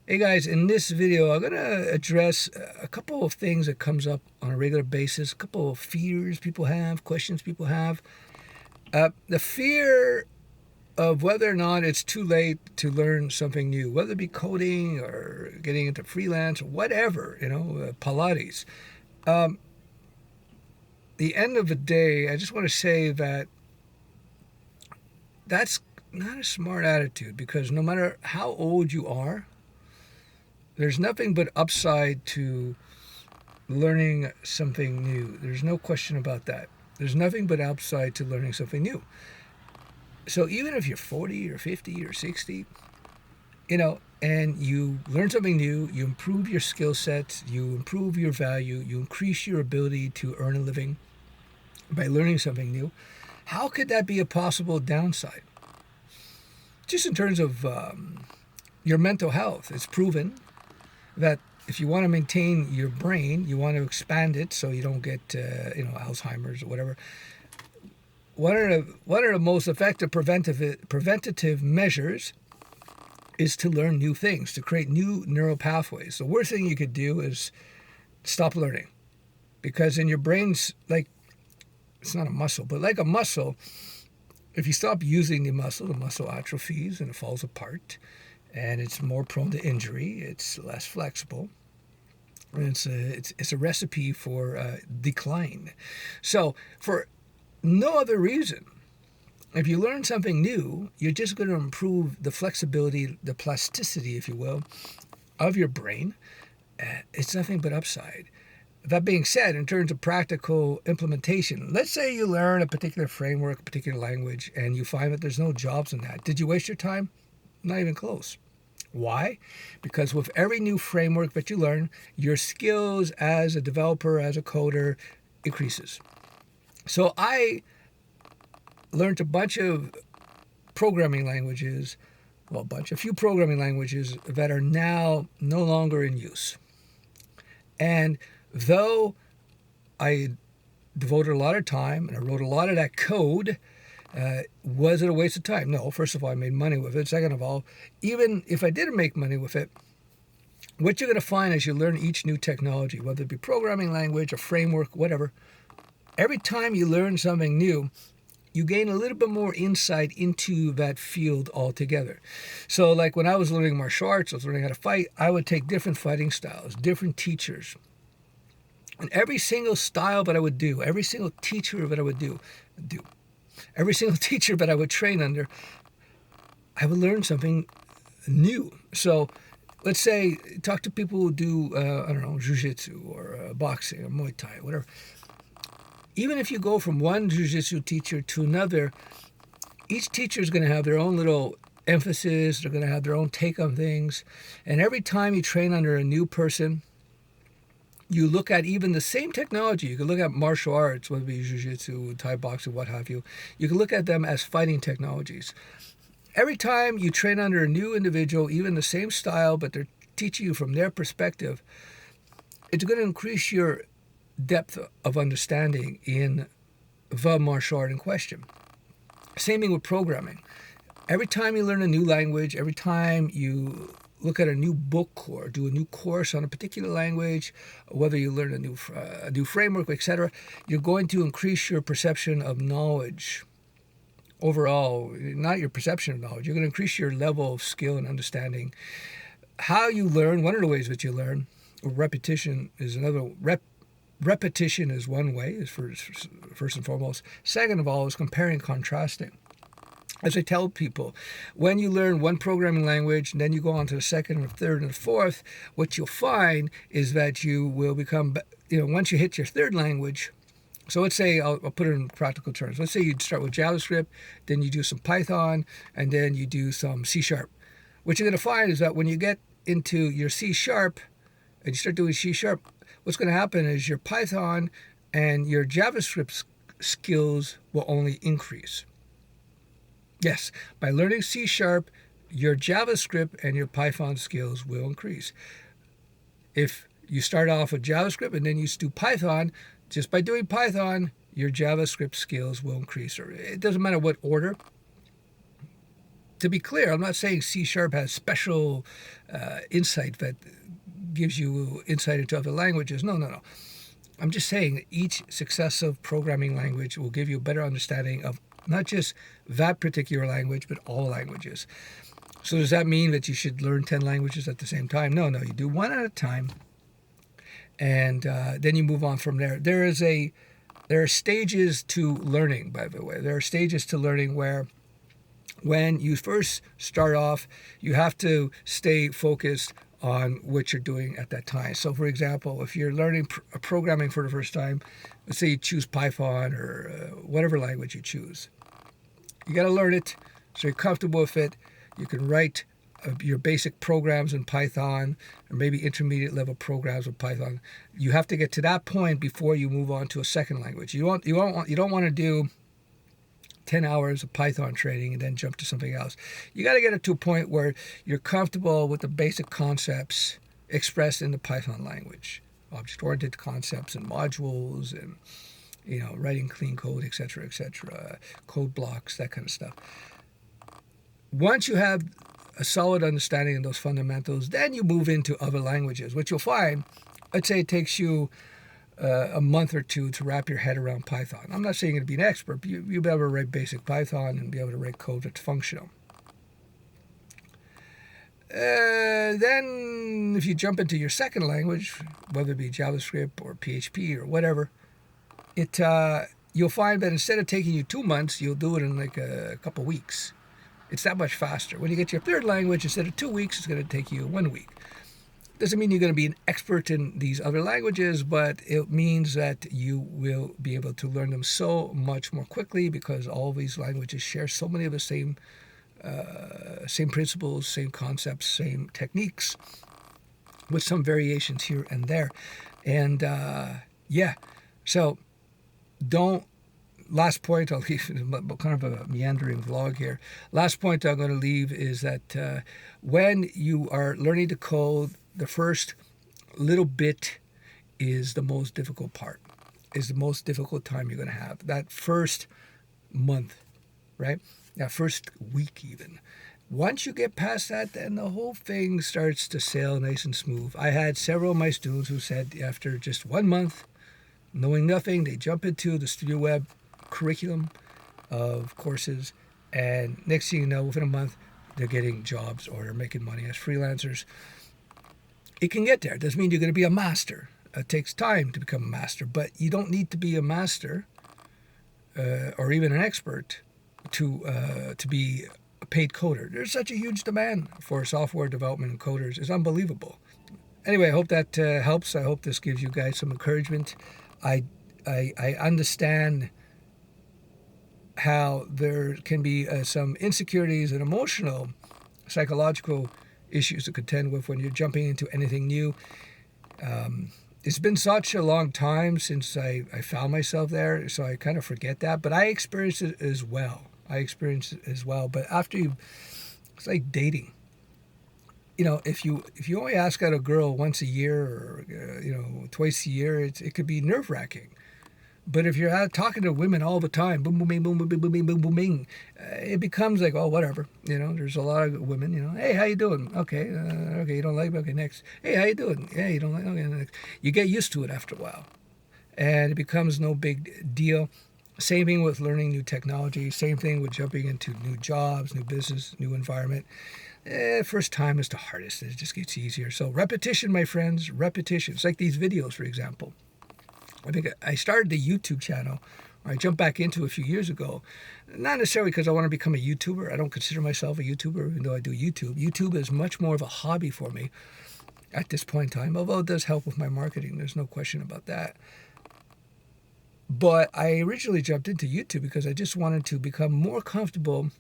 Hey guys, in this video, I'm gonna address a couple of things that comes up on a regular basis, a couple of fears people have, questions people have. The fear of whether or not it's too late to learn something new, whether it be coding or getting into freelance or whatever, Pilates. Um, the end of the day, I just want to say that that's not a smart attitude because no matter how old you are, there's nothing but upside to learning something new. There's no question about that. There's nothing but upside to learning something new. So even if you're 40 or 50 or 60, and you learn something new, you improve your skill sets, you improve your value, you increase your ability to earn a living by learning something new, how could that be a possible downside? Just in terms of your mental health, it's proven that if you want to maintain your brain, you want to expand it so you don't get, Alzheimer's or whatever. One of the most effective preventative measures is to learn new things, to create new neural pathways. The worst thing you could do is stop learning, because in your brain's like, it's not a muscle, but like a muscle, if you stop using the muscle atrophies and it falls apart, and it's more prone to injury. It's less flexible. And it's a recipe for decline. So for no other reason, if you learn something new, you're just going to improve the flexibility, the plasticity, if you will, of your brain. It's nothing but upside. That being said, in terms of practical implementation, let's say you learn a particular framework, a particular language, and you find that there's no jobs in that. Did you waste your time? Not even close. Why? Because with every new framework that you learn, your skills as a developer, as a coder, increases. So I learned a bunch of programming languages, a few programming languages that are now no longer in use. And though I devoted a lot of time and I wrote a lot of that code, was it a waste of time? No. First of all, I made money with it. Second of all, even if I didn't make money with it, what you're going to find as you learn each new technology, whether it be programming language, a framework, whatever, every time you learn something new, you gain a little bit more insight into that field altogether. So like when I was learning martial arts, I was learning how to fight, I would take different fighting styles, different teachers. And every single style that I would do, every single teacher that I would do, every single teacher that I would train under, I would learn something new. So let's say, talk to people who do, jiu-jitsu or boxing or Muay Thai, whatever. Even if you go from one jiu-jitsu teacher to another, each teacher is going to have their own little emphasis. They're going to have their own take on things. And every time you train under a new person, you look at even the same technology. You can look at martial arts, whether it be jiu-jitsu, Thai boxing, what have you. You can look at them as fighting technologies. Every time you train under a new individual, even the same style, but they're teaching you from their perspective, it's going to increase your depth of understanding in the martial art in question. Same thing with programming. Every time you learn a new language, every time you look at a new book or do a new course on a particular language, whether you learn a new framework, etc., you're going to increase your perception of knowledge overall, not your perception of knowledge. You're going to increase your level of skill and understanding. How you learn, one of the ways that you learn, repetition is another. Repetition is one way, is first and foremost. Second of all is comparing and contrasting. As I tell people, when you learn one programming language and then you go on to the second and the third and the fourth, what you'll find is that you will become, once you hit your third language, so let's say, I'll put it in practical terms. Let's say you start with JavaScript, then you do some Python, and then you do some C#. What you're going to find is that when you get into your C# and you start doing C#, what's going to happen is your Python and your JavaScript skills will only increase. Yes, by learning C#, your JavaScript and your Python skills will increase. If you start off with JavaScript and then you do Python, just by doing Python, your JavaScript skills will increase. Or it doesn't matter what order. To be clear, I'm not saying C# has special insight that gives you insight into other languages. No, no, no. I'm just saying that each successive programming language will give you a better understanding of not just that particular language, but all languages. So does that mean that you should learn 10 languages at the same time? No, no. You do one at a time, and then you move on from there. There are stages to learning, by the way. There are stages to learning where when you first start off, you have to stay focused on what you're doing at that time. So, for example, if you're learning programming for the first time, let's say you choose Python or whatever language you choose. You got to learn it so you're comfortable with it. You can write your basic programs in Python or maybe intermediate level programs with Python. You have to get to that point before you move on to a second language. You don't want to do 10 hours of Python training and then jump to something else. You got to get it to a point where you're comfortable with the basic concepts expressed in the Python language, object-oriented concepts and modules, and writing clean code, etc., code blocks, that kind of stuff. Once you have a solid understanding of those fundamentals, then you move into other languages, which you'll find, let's say it takes you a month or two to wrap your head around Python. I'm not saying you're going to be an expert, but you'll be able to write basic Python and be able to write code that's functional. Then if you jump into your second language, whether it be JavaScript or PHP or whatever, you'll find that instead of taking you 2 months, you'll do it in like a couple weeks. It's that much faster. When you get your third language, instead of 2 weeks, it's going to take you 1 week. Doesn't mean you're going to be an expert in these other languages, but it means that you will be able to learn them so much more quickly because all of these languages share so many of the same principles, same concepts, same techniques, with some variations here and there. And so last point I'll leave, kind of a meandering vlog here. Last point I'm going to leave is that when you are learning to code, the first little bit is the most difficult part, is the most difficult time you're going to have. That first month, right? That first week even. Once you get past that, then the whole thing starts to sail nice and smooth. I had several of my students who said after just 1 month, knowing nothing, they jump into the Studio Web curriculum of courses, and next thing you know, within a month, they're getting jobs or they're making money as freelancers. It can get there. It doesn't mean you're going to be a master. It takes time to become a master, but you don't need to be a master or even an expert to be a paid coder. There's such a huge demand for software development and coders. It's unbelievable. Anyway, I hope that helps. I hope this gives you guys some encouragement. I understand how there can be some insecurities and emotional, psychological issues to contend with when you're jumping into anything new. It's been such a long time since I found myself there, so I kind of forget that. But I experienced it as well. But after it's like dating. If you only ask out a girl once a year or twice a year, it could be nerve-wracking. But if you're out talking to women all the time, boom, boom, boom, boom, boom, boom, boom, boom, boom, boom, it becomes like, oh, whatever. There's a lot of women, hey, how you doing? Okay, you don't like me? Okay, next. Hey, how you doing? Yeah, you don't like me? Okay, next. You get used to it after a while. And it becomes no big deal. Same thing with learning new technology. Same thing with jumping into new jobs, new business, new environment. First time is the hardest. It just gets easier. So repetition, my friends, repetition. It's like these videos, for example. I think I started the YouTube channel, or I jumped back into a few years ago, not necessarily because I want to become a YouTuber. I don't consider myself a YouTuber, even though I do YouTube. YouTube is much more of a hobby for me at this point in time, although it does help with my marketing. There's no question about that. But I originally jumped into YouTube because I just wanted to become more comfortable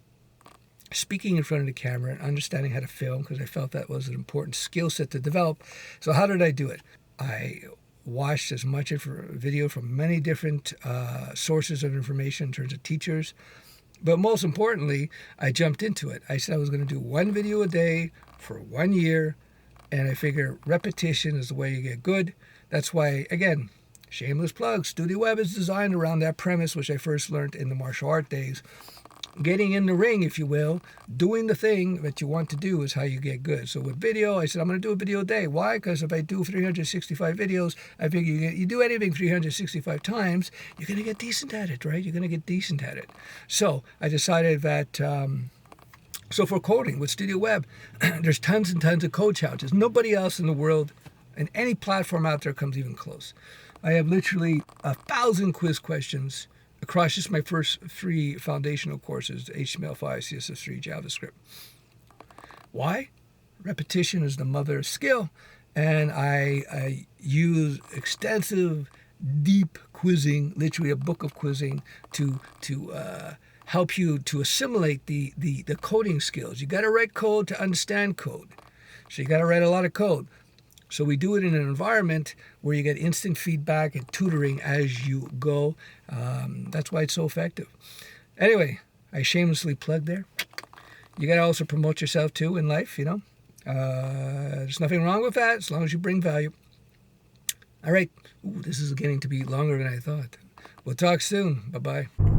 speaking in front of the camera and understanding how to film, because I felt that was an important skill set to develop. So how did I do it? I watched as much video from many different sources of information in terms of teachers. But most importantly, I jumped into it. I said I was going to do 1 video a day for 1 year. And I figure repetition is the way you get good. That's why, again, shameless plug, Studio Web is designed around that premise, which I first learned in the martial art days. getting in the ring, if you will, doing the thing that you want to do is how you get good. So with video, I said, I'm going to do a video a day. Why? Because if I do 365 videos, I figure you do anything 365 times, you're going to get decent at it, right? You're going to get decent at it. So I decided that, so for coding with Studio Web, there's tons and tons of code challenges. Nobody else in the world and any platform out there comes even close. I have literally 1,000 quiz questions across just my first 3 foundational courses, HTML5, CSS3, JavaScript. Why? Repetition is the mother of skill, and I use extensive, deep quizzing, literally a book of quizzing, to help you to assimilate the coding skills. You got to write code to understand code, so you got to write a lot of code. So we do it in an environment where you get instant feedback and tutoring as you go. That's why it's so effective. Anyway, I shamelessly plugged there. You got to also promote yourself too in life, you know. There's nothing wrong with that as long as you bring value. All right. Ooh, this is getting to be longer than I thought. We'll talk soon. Bye-bye.